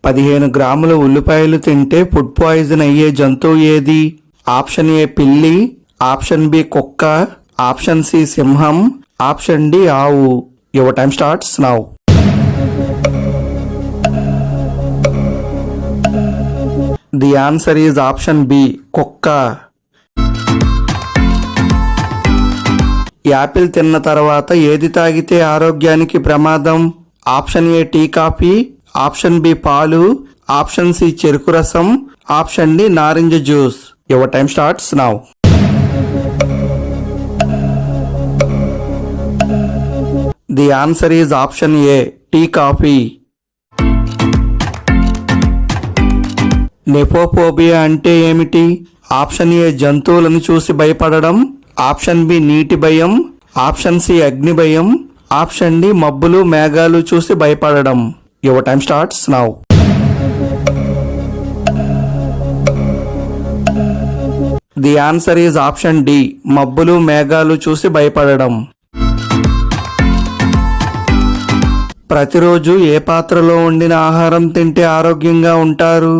15 గ్రాముల ఉల్లిపాయలు తింటే ఫుడ్ పాయిజన్ అయ్యే జంతువు ఏది? ఆప్షన్ ఏ పిల్లి, ఆప్షన్ బి కుక్క, ఆప్షన్ సి సింహం, ఆప్షన్ డి ఆవు. Your time starts now. The answer is option B కుక్క. యాపిల్ తిన్న తర్వాత ఏది తాగితే ఆరోగ్యానికి ప్రమాదం? Option A tea coffee, option B పాలు, ఆప్షన్ సి చెరుకు రసం, ఆప్షన్ డి నారింజ juice. Your time starts now. The answer is option A tea coffee. Nephophobia అంటే ఏమిటి? ఆప్షన్ ఏ జంతువులను చూసి భయపడడం, ఆప్షన్ బి నీటి భయం, ఆప్షన్ సి అగ్ని భయం, ఆప్షన్ డి మబ్బులు మేఘాలు చూసి భయపడడం. Your time starts now. The answer is option D మబ్బులు మేఘాలు చూసి భయపడడం. ప్రతిరోజు ఏ పాత్రలో వండిన ఆహారం తింటే ఆరోగ్యంగా ఉంటారు?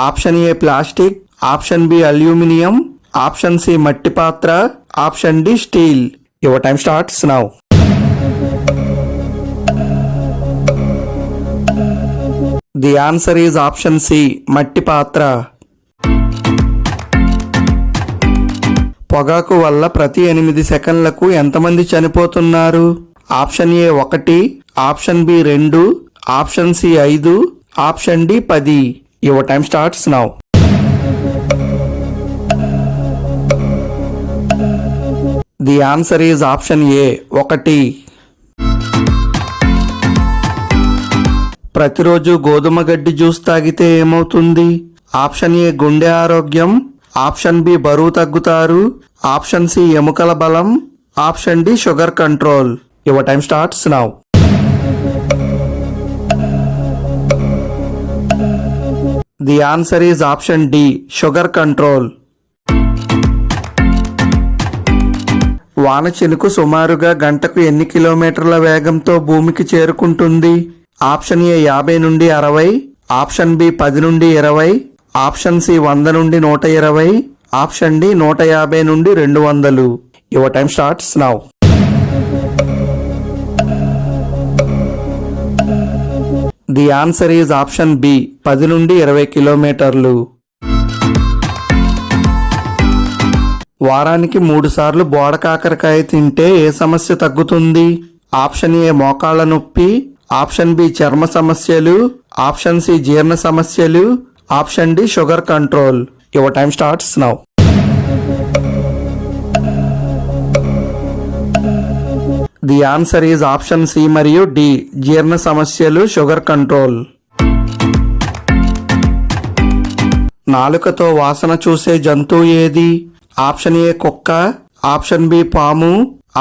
Option A plastic, option B aluminium, option C మట్టి పాత్ర, option D steel. Your time starts now. The answer is option C మట్టి పాత్ర. పొగాకు వల్ల ప్రతి 8 సెకండ్లకు ఎంతమంది చనిపోతున్నారు? Option A 1, option B 2, option C 5, option D 10. Your time starts now. The answer is option A 1. ప్రతిరోజు గోధుమ గడ్డి జ్యూస్ తాగితే ఏమవుతుంది? ఆప్షన్ ఏ గుండె ఆరోగ్యం, ఆప్షన్ బి బరువు తగ్గుతారు, ఆప్షన్ సి ఎముకల బలం, option D sugar control. Your time starts now. The answer is option D sugar control. వాన చినుకు సుమారుగా గంటకు ఎన్ని కిలోమీటర్ల వేగంతో భూమికి చేరుకుంటుంది? ఆప్షన్ ఏ 50 నుండి 60, ఆప్షన్ బి 10 నుండి 20, ఆప్షన్ సి 100 నుండి 120, ఆప్షన్ డి 150 నుండి 200. Your time starts now. The answer is option B 10 నుండి 20 కిలోమీటర్లు. వారానికి 3 సార్లు బోడ కాకరకాయ తింటే ఏ సమస్య తగ్గుతుంది? ఆప్షన్ ఏ మోకాళ్ళ నొప్పి, ఆప్షన్ బి చర్మ సమస్యలు, ఆప్షన్ సి జీర్ణ సమస్యలు, option D sugar control. Your time starts now. The answer is option C మరియు డి జీర్ణ సమస్యలు, షుగర్ కంట్రోల్. నాలుకతో వాసన చూసే జంతువు ఏది? ఆప్షన్ ఏ కుక్క, ఆప్షన్ బి పాము,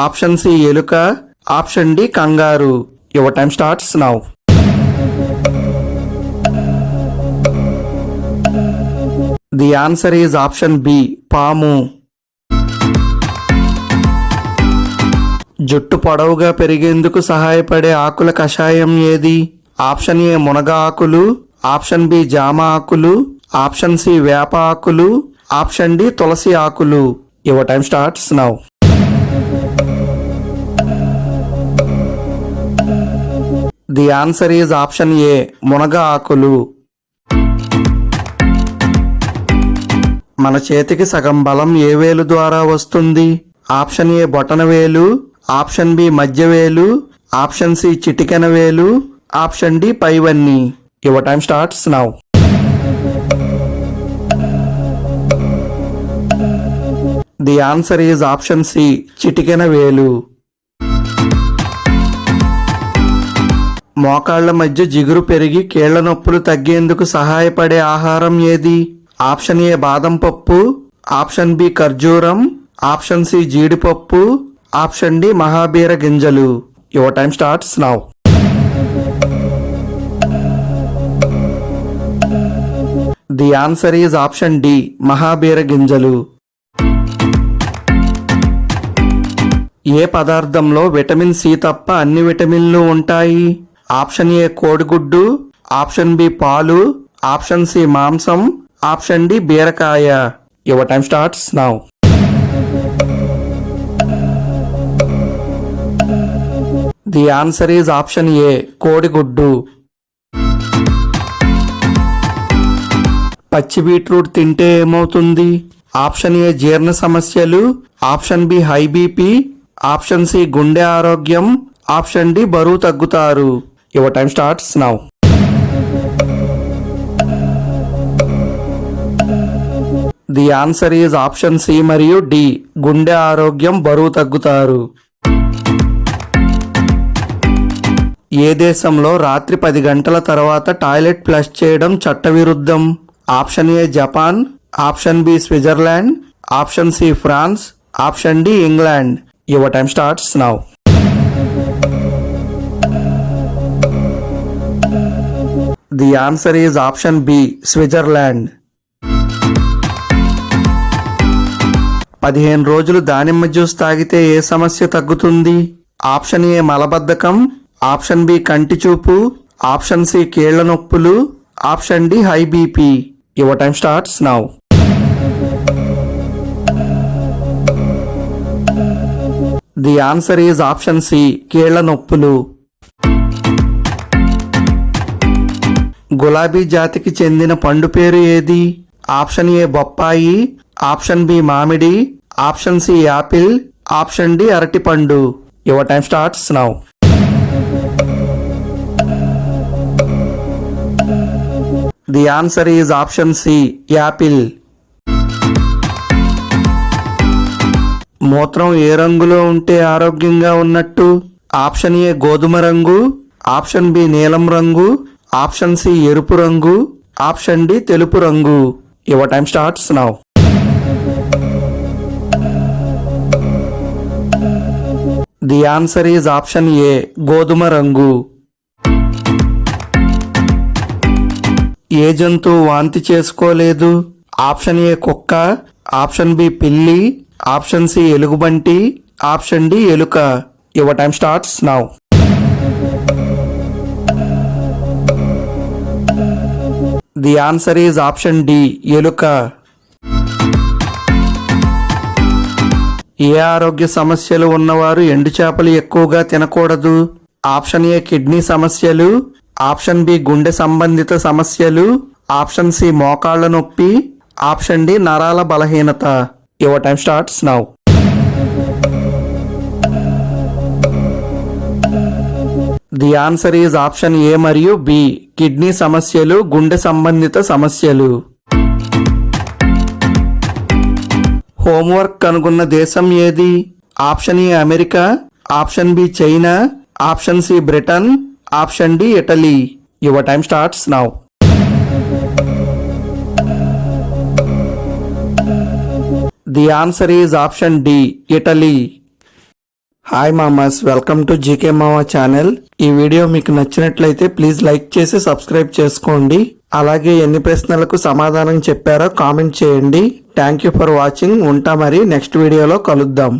ఆప్షన్ సి ఎలుక, option D kangaroo. Your time starts now. The answer is option B పాము. జుట్టు పొడవుగా పెరిగేందుకు సహాయపడే ఆకుల కషాయం ఏది? ఆప్షన్ ఏ మునగ ఆకులు, ఆప్షన్ బి జామ ఆకులు, ఆప్షన్ సి వేప ఆకులు, ఆప్షన్ డి తులసి ఆకులు. Your time starts now. The answer is option ఏ మునగ ఆకులు. మన చేతికి సగం బలం ఏ వేలు ద్వారా వస్తుంది? ఆప్షన్ ఏ బొటన వేలు, ఆప్షన్ బి మధ్య వేలు, ఆప్షన్ సి చిటికెన వేలు, ఆప్షన్ డి పైవన్నీ. Your time starts now. The answer is option C చిటికెన వేలు. మోకాళ్ల మధ్య జిగురు పెరిగి కీళ్ల నొప్పులు తగ్గేందుకు సహాయపడే ఆహారం ఏది? ఆప్షన్ ఏ బాదం పప్పు, ఆప్షన్ బి ఖర్జూరం, ఆప్షన్ సి జీడిపప్పు, ఆప్షన్ డి మహాబీర గింజలు. Your time starts now. The answer is option D మహాబీర గింజలు. ఏ పదార్థంలో విటమిన్ సి తప్ప అన్ని విటమిన్లు ఉంటాయి? ఆప్షన్ ఏ కోడిగుడ్డు, ఆప్షన్ బి పాలు, ఆప్షన్ సి మాంసం, ఆప్షన్ డి బీరకాయ. Your time starts now. The answer is option A కోడిగుడ్డు. పచ్చి బీట్రూట్ తింటే ఏమవుతుంది? ఆప్షన్ ఏ జీర్ణ సమస్యలు, option B high BP, option C గుండె ఆరోగ్యం, ఆప్షన్ డి బరువు తగ్గుతారు. Your time starts now. The answer is option C మరియు డి గుండె ఆరోగ్యం, బరువు తగ్గుతారు. ఏ దేశంలో రాత్రి 10 గంటల తర్వాత టాయిలెట్ ఫ్లష్ చేయడం చట్టవిరుద్ధం? Option A Japan, option B Switzerland, option C France, option D England. Your time starts now. The answer is option B Switzerland. 15 రోజులు దానిమ్మ జ్యూస్ తాగితే ఏ సమస్య తగ్గుతుంది? ఆప్షన్ ఏ మలబద్ధకం, ఆప్షన్ బి కంటి చూపు, ఆప్షన్ సి కీళ్ల నొప్పులు, option D high BP. Your time starts now. The answer is option C కీళ్ల నొప్పులు. గులాబీ జాతికి చెందిన పండు పేరు ఏది? ఆప్షన్ ఏ బొప్పాయి, ఆప్షన్ బి మామిడి, option C apple, option D అరటిపండు. Your time starts now. The answer is option C apple. మూత్రం ఏ రంగులో ఉంటే ఆరోగ్యంగా ఉన్నట్టు? ఆప్షన్ ఏ గోధుమ రంగు, ఆప్షన్ బి నీలం రంగు, ఆప్షన్ సి ఎరుపు రంగు, ఆప్షన్ డి తెలుపు రంగు. Your time starts now. The answer is option A గోధుమ రంగు. ఏ జంతువు వాంతి చేసుకోలేదు? ఆప్షన్ ఏ కుక్క, ఆప్షన్ బి పిల్లి, ఆప్షన్ సి ఎలుగుబంటి, ఆప్షన్ డి ఎలుక. Your time starts now. The answer is option D ఎలుక. ఏ ఆరోగ్య సమస్యలు ఉన్నవారు ఎండు చేపలు ఎక్కువగా తినకూడదు? ఆప్షన్ ఏ కిడ్నీ సమస్యలు, ఆప్షన్ బి గుండె సంబంధిత సమస్యలు, ఆప్షన్ సి మోకాళ్ల నొప్పి, ఆప్షన్ డి నరాల బలహీనత. Your time starts now. The answer is option ఏ మరియు బి కిడ్నీ సమస్యలు, గుండె సంబంధిత సమస్యలు. హోంవర్క్ కనుగొన్న దేశం ఏది? Option A America, option B China, option C Britain, option D Italy. Your time starts now. The answer is option D Italy. Hi మామాస్, welcome to GK Mama channel. ఈ వీడియో మీకు నచ్చినట్లయితే ప్లీజ్ లైక్ చేసి subscribe చేసుకోండి. అలాగే ఎన్ని ప్రశ్నలకు సమాధానం చెప్పారో కామెంట్ చేయండి. Thank you for watching. ఉంటా మరి నెక్స్ట్ వీడియోలో కలుద్దాం.